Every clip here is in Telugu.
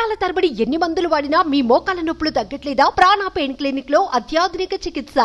సంవత్సరాల తరబడి ఎన్ని మందులు వాడినా మీ మోకాల నొప్పులు తగ్గట్లేదా? ప్రాణ పెయిన్ క్లినిక్ లో అత్యాధునిక చికిత్స.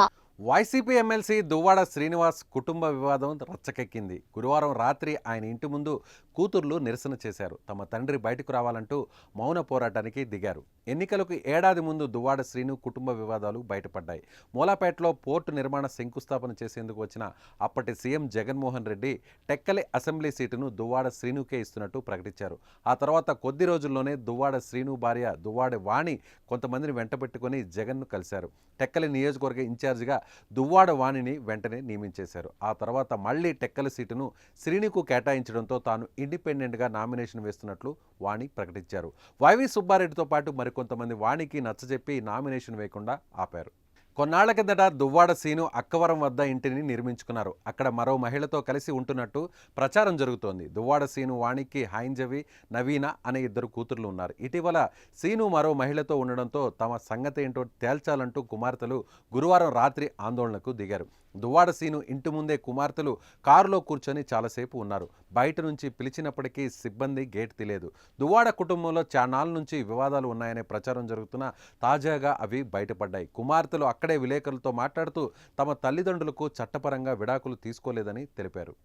వైసీపీ ఎమ్మెల్సీ దువ్వాడ శ్రీనివాస్ కుటుంబ వివాదం రచ్చకెక్కింది. గురువారం రాత్రి ఆయన ఇంటి ముందు కూతుర్లు నిరసన చేశారు. తమ తండ్రి బయటకు రావాలంటూ మౌన పోరాటానికి దిగారు. ఎన్నికలకు ఏడాది ముందు దువ్వాడ శ్రీను కుటుంబ వివాదాలు బయటపడ్డాయి. మూలాపేటలో పోర్టు నిర్మాణ శంకుస్థాపన చేసేందుకు వచ్చిన అప్పటి సీఎం జగన్మోహన్ రెడ్డి టెక్కలి అసెంబ్లీ సీటును దువ్వాడ శ్రీనుకే ఇస్తున్నట్టు ప్రకటించారు. ఆ తర్వాత కొద్ది రోజుల్లోనే దువ్వాడ శ్రీను భార్య దువ్వాడ వాణి కొంతమందిని వెంటబెట్టుకుని జగన్ను కలిశారు. టెక్కలి నియోజకవర్గ ఇన్ఛార్జిగా దువ్వాడ వాణిని వెంటనే నియమించేశారు. ఆ తర్వాత మళ్లీ టెక్కలి సీటును శ్రీనుకు కేటాయించడంతో తాను ఇండిపెండెంట్గా నామినేషన్ వేస్తున్నట్లు వాణి ప్రకటించారు. వైవి సుబ్బారెడ్డితో పాటు మరికొంతమంది వాణికి నచ్చజెప్పి నామినేషన్ వేయకుండా ఆపారు. కొన్నాళ్ల కిందట దువ్వాడ శ్రీను అక్కవరం వద్ద ఇంటిని నిర్మించుకున్నారు. అక్కడ మరో మహిళతో కలిసి ఉంటున్నట్టు ప్రచారం జరుగుతోంది. దువ్వాడ శ్రీను వాణికి హైంజవి, నవీన అనే ఇద్దరు కూతుర్లు ఉన్నారు. ఇటీవల శ్రీను మరో మహిళతో ఉండడంతో తమ సంగతి ఏంటో తేల్చాలంటూ కుమార్తెలు గురువారం రాత్రి ఆందోళనకు దిగారు. దువ్వాడ శ్రీను ఇంటి ముందే కుమార్తెలు కారులో కూర్చొని చాలాసేపు ఉన్నారు. బయట నుంచి పిలిచినప్పటికీ సిబ్బంది గేట్ తీలేదు. దువ్వాడ కుటుంబంలో చానాళ్ళ నుంచి వివాదాలు ఉన్నాయనే ప్రచారం జరుగుతున్నా తాజాగా అవి బయటపడ్డాయి. కుమార్తెలు అక్కడే విలేకరులతో మాట్లాడుతూ తమ తల్లిదండ్రులకు చట్టపరంగా విడాకులు తీసుకోలేదని తెలిపారు.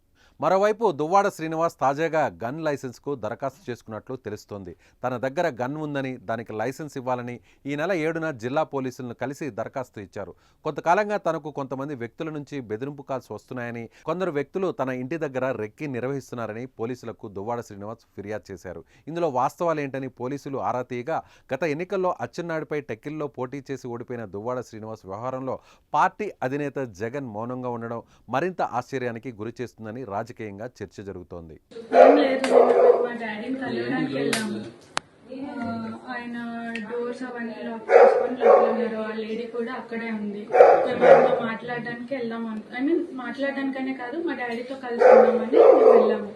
మరోవైపు దువ్వాడ శ్రీనివాస్ తాజాగా గన్ లైసెన్స్కు దరఖాస్తు చేసుకున్నట్లు తెలుస్తోంది. తన దగ్గర గన్ ఉందని, దానికి లైసెన్స్ ఇవ్వాలని ఈ నెల 7న జిల్లా పోలీసులను కలిసి దరఖాస్తు ఇచ్చారు. కొంతకాలంగా తనకు కొంతమంది వ్యక్తుల నుంచి బెదిరింపు కాల్స్ వస్తున్నాయని, కొందరు వ్యక్తులు తన ఇంటి దగ్గర రెక్కి నిర్వహిస్తున్నారని పోలీసులకు దువ్వాడ శ్రీనివాస్ ఫిర్యాదు చేశారు. ఇందులో వాస్తవాలేంటని పోలీసులు ఆరా తీయగా గత ఎన్నికల్లో అచ్చెన్నాయుడుపై టెక్కిల్లో పోటీ చేసి ఓడిపోయిన దువ్వాడ శ్రీనివాస్ వ్యవహారంలో పార్టీ అధినేత జగన్ మౌనంగా ఉండడం మరింత ఆశ్చర్యానికి గురి చేస్తుందని రాజకీయంగా చర్చ జరుగుతోంది. ఆయన డోర్స్ అవన్నీ లాక్ చేసుకొని లోపల ఆ లేడీ కూడా అక్కడే ఉంది. మేము మాట్లాడడానికి మాట్లాడడానికనే కాదు, మా డాడీతో కలిసి ఉన్నామని మేము వెళ్ళాము.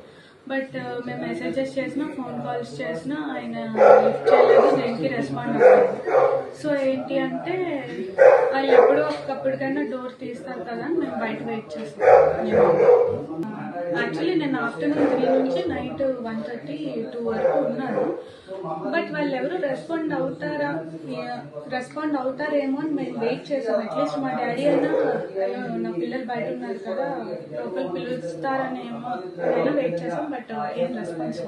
బట్ మేము మెసేజెస్ చేసినా, ఫోన్ కాల్స్ చేసినా ఆయన లిఫ్ట్ చేయలేదు, దేనికి రెస్పాండ్ అవ్వలేదు. సో ఏంటి అంటే వాళ్ళు ఎప్పుడో ఒకప్పటికైనా డోర్ తీస్తారు కదా అని మేము బయట వెయిట్ చేస్తాం. యాక్చువల్లీ నేను ఆఫ్టర్నూన్ 3 నుంచి నైట్ 1:30, 2 వరకు ఉన్నాను. బట్ వాళ్ళు ఎవరు రెస్పాండ్ అవుతారేమో అని మేము వెయిట్ చేసాం. అట్లీస్ట్ మా డాడీ అయినా నా పిల్లలు బయట ఉన్నారు కదా, లోపల పిలుస్తారనేమో నేను వెయిట్ చేసాం. బట్ ఏం రెస్పాన్స్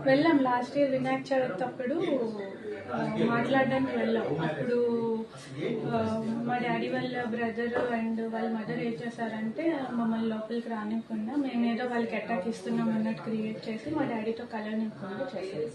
వెళ్ళాం. లాస్ట్ ఇయర్ వినాయక చవితి అప్పుడు మాట్లాడడానికి వెళ్ళాం. అప్పుడు మా డాడీ వాళ్ళ బ్రదర్ అండ్ వాళ్ళ మదర్ ఏం చేశారంటే మమ్మల్ని లోపలికి రానివ్వకుండా మేమేదో వాళ్ళకి అటాక్ ఇస్తున్నాం అన్నట్టు క్రియేట్ చేసి మా డాడీతో కలవనివ్వకుండా చేశారు.